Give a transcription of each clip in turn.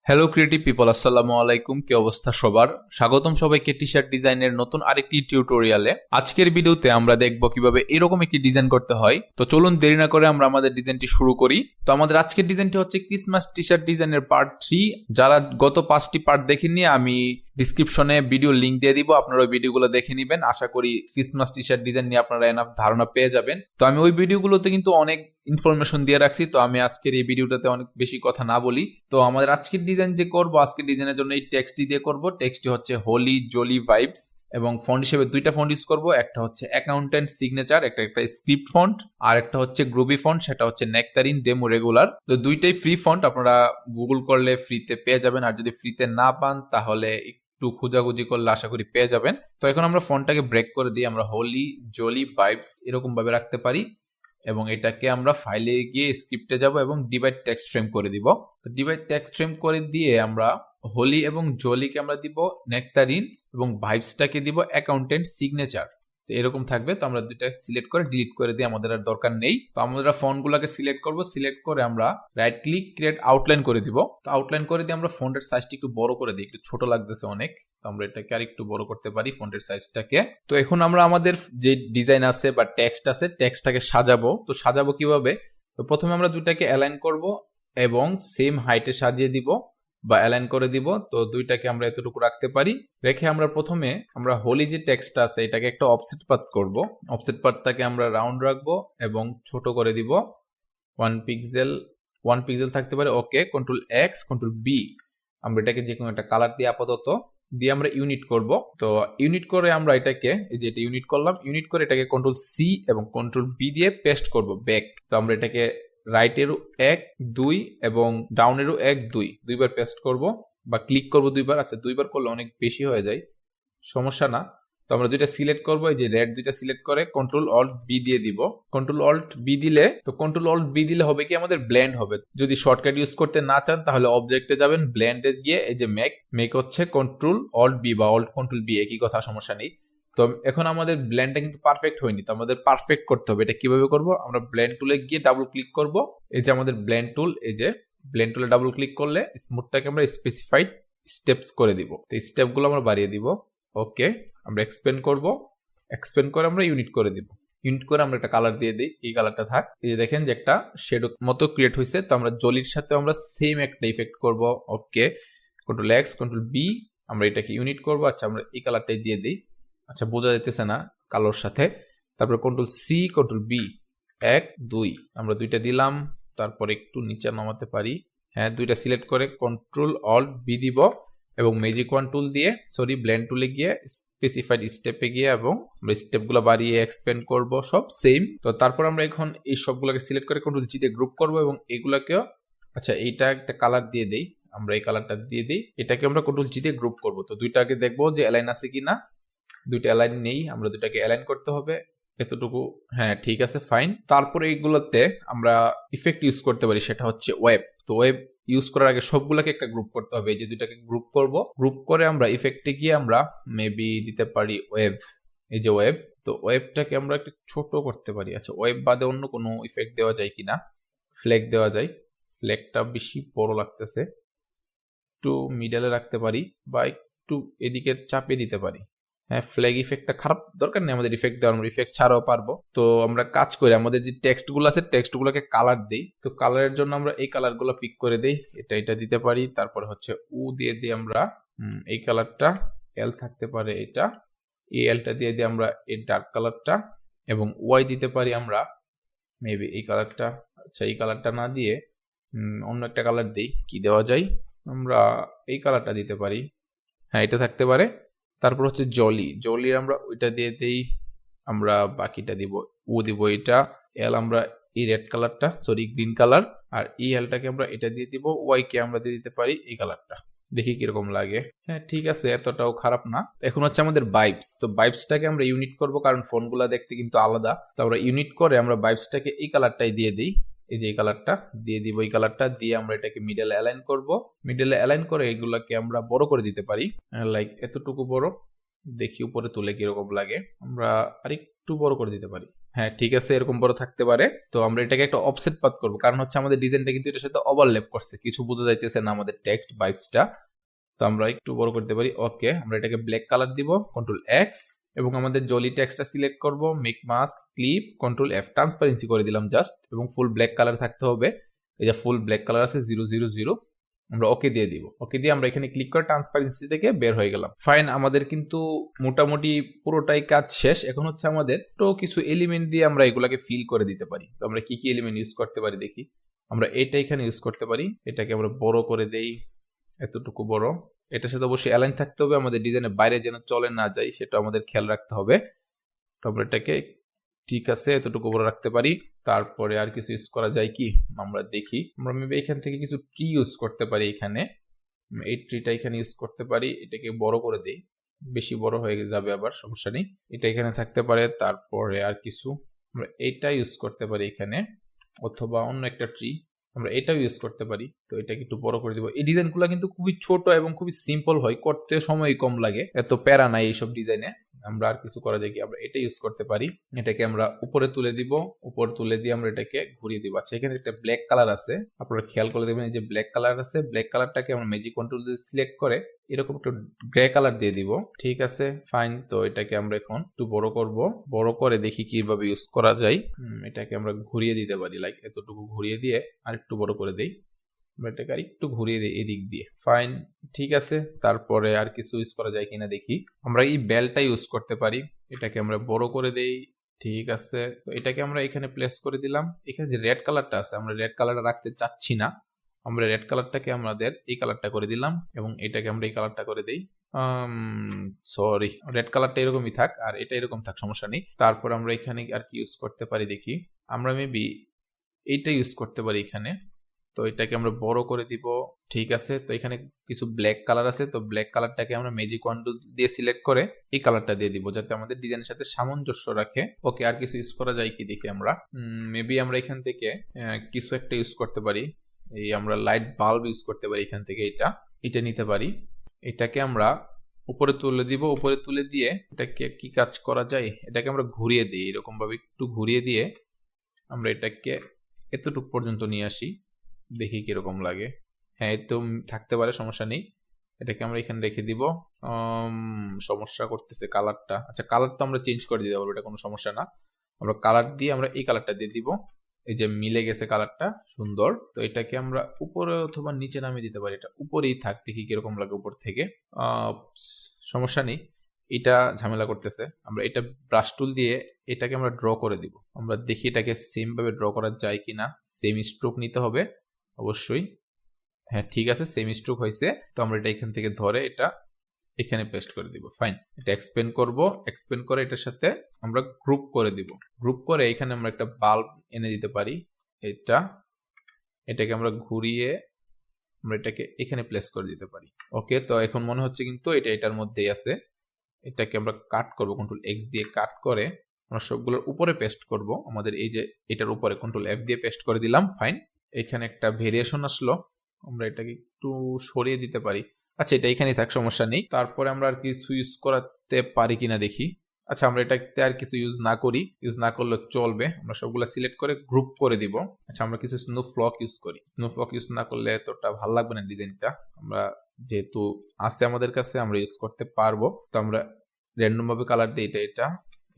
Hello creative people, আসসালামু আলাইকুম। কি অবস্থা সবার? স্বাগতম সবাইকে টি শার্ট ডিজাইনের নতুন আরেকটি টিউটোরিয়ালে। আজকের ভিডিওতে আমরা দেখব কিভাবে এরকম একটি ডিজাইন করতে হয়। তো চলুন দেরি না করে আমরা আমাদের ডিজাইনটি শুরু করি। তো আমাদের আজকের ডিজাইনটি হচ্ছে ক্রিসমাস টি শার্ট ডিজাইনের পার্ট 3। যারা গত 5টি পার্ট দেখেননি, আমি ডিসক্রিপশনে ভিডিও লিংক দিয়ে দিব, আপনারা ওই ভিডিওগুলো দেখে নেবেন। আশা করি ক্রিসমাস টি শার্ট ডিজাইন নিয়ে আপনারা এনাফ ধারণা পেয়ে যাবেন। তো আমি ওই ভিডিওগুলোতে কিন্তু অনেক ইনফরমেশন দিয়ে রাখছি, তো আমি আজকের এই ভিডিওটাতে অনেক বেশি কথা না বলি। তো আমাদের আজকের ডিজাইন যে করবো, আজকের ডিজাইনের জন্য এই টেক্সটটি দিয়ে করব। টেক্সটটি হচ্ছে হোলি জলি ভাইবস, এবং ফন্ট হিসেবে দুইটা ফন্ট ইউজ করবো। একটা হচ্ছে অ্যাকাউন্টেন্ট সিগনেচার, একটা স্ক্রিপ্ট ফন্ট, আর একটা হচ্ছে গ্রুবি ফন্ট, সেটা হচ্ছে নেকতারিন ডেমো রেগুলার। তো দুইটাই ফ্রি ফন্ট, আপনারা গুগল করলে ফ্রিতে পেয়ে যাবেন, আর যদি ফ্রিতে না পান তাহলে একটু খোঁজাখুঁজি করলে আশা করি পেয়ে যাবেন। তো এখন আমরা ফন্টটাকে ব্রেক করে দিই, আমরা হোলি জলি ভাইবস এরকম ভাবে রাখতে পারি, এবং এটাকে আমরা ফাইলে গিয়ে স্ক্রিপ্টে যাব এবং ডিভাইড টেক্সট ফ্রেম করে দিব। তো ডিভাইড টেক্সট ফ্রেম করে দিয়ে আমরা হোলি এবং জলিকে আমরা দিব নেকতারিন, এবং ভাইবসটাকে দিব অ্যাকাউন্টেন্ট সিগনেচার। তো এরকম থাকবে। তো আমরা দুইটা সিলেক্ট করে ডিলিট করে দিই, আমাদের আর দরকার নেই। তো আমরা ফন্টগুলোকে সিলেক্ট করব, সিলেক্ট করে আমরা রাইট ক্লিক ক্রিয়েট আউটলাইন করে দিব। তো আউটলাইন করে দিয়ে আমরা ফন্টের সাইজটা একটু বড় করে দিই, একটু ছোট লাগতেছে অনেক। তো আমরা এটাকে আর একটু বড় করতে পারি ফন্টের সাইজটাকে। তো এখন আমরা আমাদের যে ডিজাইন আছে বা টেক্সট আছে, টেক্সটটাকে সাজাবো। তো সাজাবো কিভাবে? তো প্রথমে আমরা দুইটাকে অ্যালাইন করব এবং সেম হাইটে সাজিয়ে দিব বা অ্যালাইন করে দিব। তো দুইটাকে আমরা এতটুকু রাখতে পারি। রেখে আমরা প্রথমে আমরা হোলি যে টেক্সটটা আছে এটাকে একটা অফসেট পাথ করব। অফসেট পাথটাকে আমরা রাউন্ড রাখবো এবং ছোট করে দিব, 1 পিক্সেল থাকতে পারে। ওকে, কন্ট্রোল এক্স কন্ট্রোল বি, আমরা এটাকে যে কোনো একটা কালার দিয়ে আপাতত দিয়ে আমরা ইউনিট করব। তো ইউনিট করে আমরা এটাকে, এই যে এটা ইউনিট করলাম, ইউনিট করে এটাকে কন্ট্রোল সি এবং কন্ট্রোল বি দিয়ে পেস্ট করব ব্যাক। তো আমরা এটাকে রাইটেরও 1 2 এবং ডাউনেরও 1 2 দুইবার পেস্ট করব বা ক্লিক করব দুইবার। আচ্ছা, দুইবার করলে অনেক বেশি হয়ে যায়, সমস্যা না। তো আমরা দুইটা সিলেক্ট করব, এই যে রেড দুইটা সিলেক্ট করে কন্ট্রোল অল্ট বি দিয়ে দিব। কন্ট্রোল অল্ট বি দিলে, তো কন্ট্রোল অল্ট বি দিলে হবে কি, আমাদের ব্লেন্ড হবে। যদি শর্টকাট ইউজ করতে না চান তাহলে অবজেক্টে যাবেন, ব্লেন্ডে গিয়ে এই যে মেক হচ্ছে কন্ট্রোল অল্ট বি বা অল্ট কন্ট্রোল বি, একই কথা, সমস্যা নেই। তো এখন আমাদের ব্লেন্ডটা কিন্তু পারফেক্ট হয়নি, তো আমাদের পারফেক্ট করতে হবে। এটা কিভাবে করব? আমরা ব্লেন্ড টুলে গিয়ে ডাবল ক্লিক করব, এই যে আমাদের ব্লেন্ড টুল, এই যে ব্লেন্ড টুলে ডাবল ক্লিক করলে স্মুথটাকে আমরা স্পেসিফাইড স্টেপস করে দিব। তো এই স্টেপগুলো আমরা বাড়িয়ে দিব। ওকে, আমরা এক্সপেন্ড করব, এক্সপেন্ড করে আমরা ইউনিট করে দিব। ইউনিট করে আমরা একটা কালার দিয়ে দিই, এই কালারটা থাক। এই যে দেখেন যে একটা শেডো মতো ক্রিয়েট হয়েছে। তো আমরা জলির সাথে আমরা সেম একটা ইফেক্ট করব। ওকে, কন্ট্রোল এক্স কন্ট্রোল বি, আমরা এটাকে ইউনিট করব। আচ্ছা, আমরা এই কালারটাই দিয়ে দিই। আচ্ছা, বোঝা যাইতেছে না কালোর সাথে। তারপরে কন্ট্রোল সি কন্ট্রোল বি, 1 2 আমরা দুইটা দিলাম। তারপরে একটু নিচে নামাতে পারি, হ্যাঁ, দুইটা সিলেক্ট করে কন্ট্রোল অল্ট বি দিব এবং ম্যাজিক ওয়ান টুল দিয়ে, ব্লেন্ড টুলে গিয়ে স্পেসিফাইড স্টেপে গিয়ে, এবং আমরা স্টেপগুলো বাড়িয়ে এক্সপেন্ড করব, সব সেম। তো তারপর আমরা এখন এই সবগুলোকে সিলেক্ট করে কন্ট্রোল জি দিয়ে গ্রুপ করব এবং এগুলোকেও, আচ্ছা, এইটা একটা কালার দিয়ে দেই, আমরা এই কালারটা দিয়ে দিই। এটাকে আমরা কন্ট্রোল জি দিয়ে গ্রুপ করব। তো দুইটা আগে দেখবো যে অ্যালাইন আছে কিনা। দুইটা অ্যালাইন নেই, আমরা দুইটাকে অ্যালাইন করতে হবে এতটুকু। হ্যাঁ, ঠিক আছে, ফাইন। তারপরে এইগুলোতে আমরা ইফেক্ট ইউজ করতে পারি, সেটা হচ্ছে ওয়েব। তো ওয়েব ইউজ করার আগে সবগুলোকে একটা গ্রুপ করতে হবে। এই যে দুইটাকে গ্রুপ করব, গ্রুপ করে আমরা ইফেক্টে গিয়ে আমরা মেবি দিতে পারি ওয়েব, এই যে ওয়েব। তো ওয়েবটাকে আমরা একটু ছোট করতে পারি। আচ্ছা, ওয়েব বাদে অন্য কোনো ইফেক্ট দেওয়া যায় কিনা? ফ্ল্যাগ দেওয়া যায়, ফ্ল্যাগটা বেশি বড় লাগতেছে, একটু মিডলে রাখতে পারি বা একটু এদিকে চাপিয়ে দিতে পারি। হ্যাঁ, ফ্ল্যাগ ইফেক্টটা খারাপ, দরকার নেই আমাদের ইফেক্ট দেওয়ার, আমরা ইফেক্ট ছাড়াও পারবো। তো আমরা কাজ করি, আমাদের যে টেক্সটগুলো আছে টেক্সটগুলোকে কালার দেই। তো কালারের জন্য আমরা এই কালারগুলো পিক করে দেই, এটা দিতে পারি। তারপরে হচ্ছে উ দিয়ে দিই আমরা এই কালারটা, এল থাকতে পারে এটা, এই এলটা দিয়ে দিই আমরা এই ডার্ক কালারটা, এবং ওয়াই দিতে পারি আমরা মেবি এই কালারটা। আচ্ছা, এই কালারটা না দিয়ে অন্য একটা কালার দিই, কি দেওয়া যায়? আমরা এই কালারটা দিতে পারি, হ্যাঁ, এটা থাকতে পারে। তারপর হচ্ছে জলির আমরা ওইটা দিয়ে দেই, আমরা বাকিটা দিব, ও দিব এটা, এল আমরা এই রেড কালারটা, গ্রিন কালার, আর এই এলটাকে আমরা এটা দিয়ে দিব, ওয়াই কে আমরা দিয়ে দিতে পারি এই কালারটা। দেখি কিরকম লাগে। হ্যাঁ, ঠিক আছে, এতটাও খারাপ না। এখন হচ্ছে আমাদের ভাইবস। তো ভাইবসটাকে আমরা ইউনিট করব, কারণ ফোনগুলা দেখতে কিন্তু আলাদা। তো আমরা ইউনিট করে আমরা ভাইবসটাকে এই কালারটাই দিয়ে দিই, এই যে এই কালারটা দিয়ে দিব, এই কালারটা দিয়ে আমরা এটাকে মিডলে অ্যালাইন করব। মিডলে অ্যালাইন করে এগুলাকে আমরা বড় করে দিতে পারি, লাইক এতটুকু বড়। দেখি উপরে তুলে কিরকম লাগে, আমরা আরেকটু বড় করে দিতে পারি। হ্যাঁ ঠিক আছে, এরকম বড় থাকতে পারে। তো আমরা এটাকে একটা অফসেট পাথ করব, কারণ হচ্ছে আমাদের ডিজাইনটা কিন্তু এটার সাথে ওভারল্যাপ করছে, কিছু বোঝা যাইতেছে না আমাদের টেক্সট ভাইবসটা। তো আমরা একটু বড় করতে পারি। ওকে, আমরা এটাকে ব্ল্যাক কালার দিব, কন্ট্রোল এক্স, এবং আমাদের জলি টেক্সটটা সিলেক্ট করব, make mask, clip, control F, transparency করে দিলাম জাস্ট, এবং ফুল ব্ল্যাক কালার থাকতে হবে। এই যে ফুল ব্ল্যাক কালার আছে 000, আমরা ওকে দিয়ে দিব। ওকে দিয়ে আমরা এখানে ক্লিক করে ট্রান্সপারেন্সি থেকে বের হয়ে গেলাম। ফাইন, আমাদের কিন্তু মোটামুটি পুরোটাই কাজ শেষ। এখন হচ্ছে আমাদের তো কিছু এলিমেন্ট দিয়ে আমরা এগুলাকে ফিল করে দিতে পারি। তো আমরা কি কি এলিমেন্ট ইউজ করতে পারি দেখি। আমরা এটা এখানে ইউজ করতে পারি, এটাকে আমরা বড় করে দেই, এতটুকু বড়। এটার সাথে অবশ্যই অ্যালাইন থাকতে হবে, আমাদের ডিজাইনের বাইরে যেন চলে না যায় সেটা আমাদের খেয়াল রাখতে হবে। তো আমরা এটাকে ঠিক আছে এতটুকু বড় রাখতে পারি। তারপরে আর কিছু ইউজ করা যায় কি আমরা দেখি। আমরা মেবি এখান থেকে কিছু ট্রি ইউজ করতে পারি, এখানে এই ট্রিটা এখানে ইউজ করতে পারি। এটাকে বড় করে দেই, বেশি বড় হয়ে যাবে আবার, সমস্যা নেই, এটা এখানে থাকতে পারে। তারপরে আর কিছু আমরা এটা ইউজ করতে পারি এখানে, অথবা অন্য একটা ট্রি আমরা এটাও ইউজ করতে পারি। তো এটাকে একটু বড় করে দিব। এই ডিজাইনগুলো কিন্তু খুবই ছোট এবং খুবই সিম্পল হয়, করতে সময় কম লাগে, এত প্যারা নাই এইসব ডিজাইনে। আমরা আর কিছু করা যায় কি, আমরা এটা ইউজ করতে পারি, এটাকে আমরা উপরে তুলে দিব, উপরে তুলে দিয়ে আমরা এটাকে ঘুরিয়ে দিব। আচ্ছা, এখানে একটা ব্ল্যাক কালার আছে, আপনারা খেয়াল করে দেখবেন এই যে ব্ল্যাক কালার আছে, ব্ল্যাক কালারটাকে আমরা ম্যাজিক কন্ট্রোল দিয়ে সিলেক্ট করে এরকম একটু গ্রে কালার দিয়ে দিব। ঠিক আছে ফাইন। তো এটাকে আমরা এখন একটু বড় করব, বড় করে দেখি কিভাবে ইউজ করা যায়। এটাকে আমরা ঘুরিয়ে দিতে পারি, লাইক এতটুকু ঘুরিয়ে দিয়ে আর একটু বড় করে দেই। এটাকে আর একটু ঘুরিয়ে দিই এদিক দিয়ে। ফাইন, ঠিক আছে। তারপরে আর কিছু ইউজ করা যায় কিনা দেখি। আমরা এই বেলটা ইউজ করতে পারি, এটাকে আমরা বড় করে দেই। ঠিক আছে, তো এটাকে আমরা এখানে প্লেস করে দিলাম। এখানে যে রেড কালারটা আছে, আমরা রেড কালারটা রাখতে চাচ্ছি না, আমরা রেড কালারটাকে আমাদের এই কালারটা করে দিলাম, এবং এটাকে আমরা এই কালারটা করে দেই। সরি, রেড কালারটা এরকমই থাক আর এটা এরকম থাক, সমস্যা নেই। তারপর আমরা এখানে আর কি ইউজ করতে পারি দেখি। আমরা মেবি এইটা ইউজ করতে পারি এখানে। তো এটাকে আমরা বড় করে দিব। ঠিক আছে, তো এখানে কিছু ব্ল্যাক কালার আছে, তো ব্ল্যাক কালারটাকে আমরা ম্যাজিক ওয়ান্ড দিয়ে সিলেক্ট করে এই কালারটা দিয়ে দিব, যাতে আমাদের ডিজাইনের সাথে সামঞ্জস্য রাখে। ওকে, আর কিছু ইউজ করা যায় কি দেখি আমরা। মেবি আমরা এখান থেকে কিছু একটা ইউজ করতে পারি। এই আমরা লাইট বাল্ব ইউজ করতে পারি এখান থেকে, এটা নিতে পারি। এটাকে আমরা উপরে তুলে দিব, উপরে তুলে দিয়ে এটাকে কি কাজ করা যায়, এটাকে আমরা ঘুরিয়ে দিই, এরকম ভাবে একটু ঘুরিয়ে দিয়ে আমরা এটাকে এতটুকু পর্যন্ত নিয়ে আসি, দেখি কিরকম লাগে। হ্যাঁ, তো থাকতে পারে, সমস্যা নেই। এটাকে আমরা এখানে রেখে দিব। সমস্যা করতেছে কালারটা। আচ্ছা, কালার তো আমরা চেঞ্জ করে দিতে পারবো, এটা কোনো সমস্যা না। আমরা কালার দিয়ে আমরা এই কালারটা দিয়ে দিব, এই যে মিলে গেছে কালারটা, সুন্দর। তো এটাকে আমরা উপরে অথবা নিচে নামিয়ে দিতে পারি, এটা উপরেই থাক, দেখি কিরকম লাগে উপর থেকে। সমস্যা নেই, এটা ঝামেলা করতেছে। আমরা এটা ব্রাশ টুল দিয়ে এটাকে আমরা ড্র করে দিব। আমরা দেখি এটাকে সেম ভাবে ড্র করা যায় কিনা। সেম স্ট্রোক নিতে হবে অবশ্যই। হ্যাঁ ঠিক আছে, সেম স্ট্রোক হয়েছে। তো আমরা এটা এখান থেকে ধরে এটা এখানে পেস্ট করে দিব। ফাইন, এটা এক্সপেন্ড করব, এক্সপেন্ড করে এটার সাথে আমরা গ্রুপ করে দিব। গ্রুপ করে এখানে আমরা একটা বাল্ব এনে দিতে পারি। এটাকে আমরা ঘুরিয়ে আমরা এটাকে এখানে প্লেস করে দিতে পারি। ওকে, তো এখন মনে হচ্ছে কিন্তু এটা এটার মধ্যেই আছে। এটাকে আমরা কাট করব, কন্ট্রোল এক্স দিয়ে কাট করে আমরা সবগুলোর উপরে পেস্ট করব। আমাদের এই যে এটার উপরে কন্ট্রোল এফ দিয়ে পেস্ট করে দিলাম। ফাইন, এখানে একটা ভেরিয়েশন আসলো, আমরা এটাকে একটু সরিয়ে দিতে পারি। আচ্ছা, এটা এখানেই থাক, সমস্যা নেই। তারপরে আমরা আর কিছু ইউজ করতে পারি কিনা দেখি। আচ্ছা, আমরা এটাতে আর কিছু ইউজ না করি, ইউজ না করলে চলবে। আমরা সবগুলো সিলেক্ট করে গ্রুপ করে দিব। আচ্ছা, আমরা কিছু স্নো ফ্লক ইউজ করি। স্নো ফ্লক ইউজ না করলে এতটা ভালো লাগবে না ডিজাইনটা। আমরা যেহেতু আছে আমাদের কাছে, আমরা ইউজ করতে পারবো। তো আমরা র্যান্ডম ভাবে কালার দিই, এটা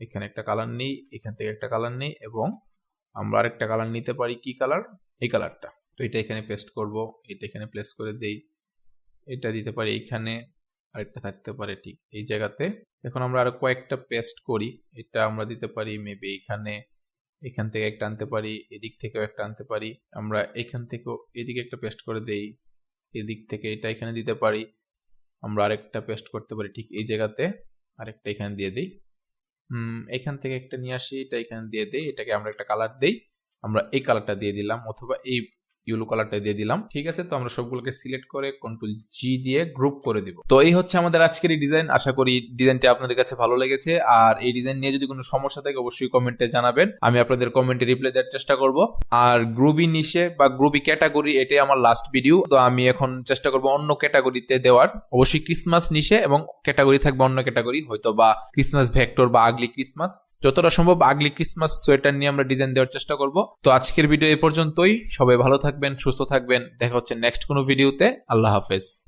এখানে একটা কালার নেই, এখান থেকে একটা কালার নেই, এবং আমরা আরেকটা কালার নিতে পারি। কি কালার? এই কালারটা। তো এটা এখানে পেস্ট করব, এটা এখানে প্লেস করে দেই। এটা দিতে পারি এইখানে, আরেকটা থাকতে পারে ঠিক এই জায়গাতে। এখন আমরা আরো কয়েকটা পেস্ট করি। এটা আমরা দিতে পারি মেবি এখানে, এখান থেকে একটা আনতে পারি, এদিক থেকেও একটা আনতে পারি। আমরা এখান থেকেও এদিকে একটা পেস্ট করে দেই, এদিক থেকে এটা এখানে দিতে পারি। আমরা আরেকটা পেস্ট করতে পারি ঠিক এই জায়গাতে, আরেকটা এখানে দিয়ে দিই। এখান থেকে একটা নিয়ে আসি, এটা এখানে দিয়ে দেই। এটাকে আমরা একটা কালার দেই, আমরা এই কালারটা দিয়ে দিলাম, অথবা এই ইয়েলো কালারটা দিয়ে দিলাম। ঠিক আছে, তো আমরা সবগুলোকে সিলেক্ট করে কন্ট্রোল জি দিয়ে গ্রুপ করে দিব। তো এই হচ্ছে আমাদের আজকের এই ডিজাইন। আশা করি ডিজাইনটি আপনাদের কাছে ভালো লেগেছে। আর এই ডিজাইন নিয়ে যদি কোনো সমস্যা থাকে অবশ্যই কমেন্টে জানাবেন, আমি আপনাদের কমেন্টে রিপ্লাই দেওয়ার চেষ্টা করব। আর গ্রুবি নিশে বা গ্রুবি ক্যাটাগরি, এটাই আমার লাস্ট ভিডিও। তো আমি এখন চেষ্টা করব অন্য ক্যাটাগরিতে দেওয়ার। অবশ্যই ক্রিসমাস নিশে এবং ক্যাটাগরি থাকবে অন্য ক্যাটাগরি, হয়তো বা ক্রিসমাস ভেক্টর বা আগলি ক্রিসমাস। যতটা সম্ভব আগলি ক্রিসমাস সোয়েটার নিয়ে আমরা ডিজাইন দেওয়ার চেষ্টা করব। তো আজকের ভিডিও এই পর্যন্তই। সবাই ভালো থাকবেন, সুস্থ থাকবেন। দেখা হচ্ছে নেক্সট কোনো ভিডিওতে। আল্লাহ হাফেজ।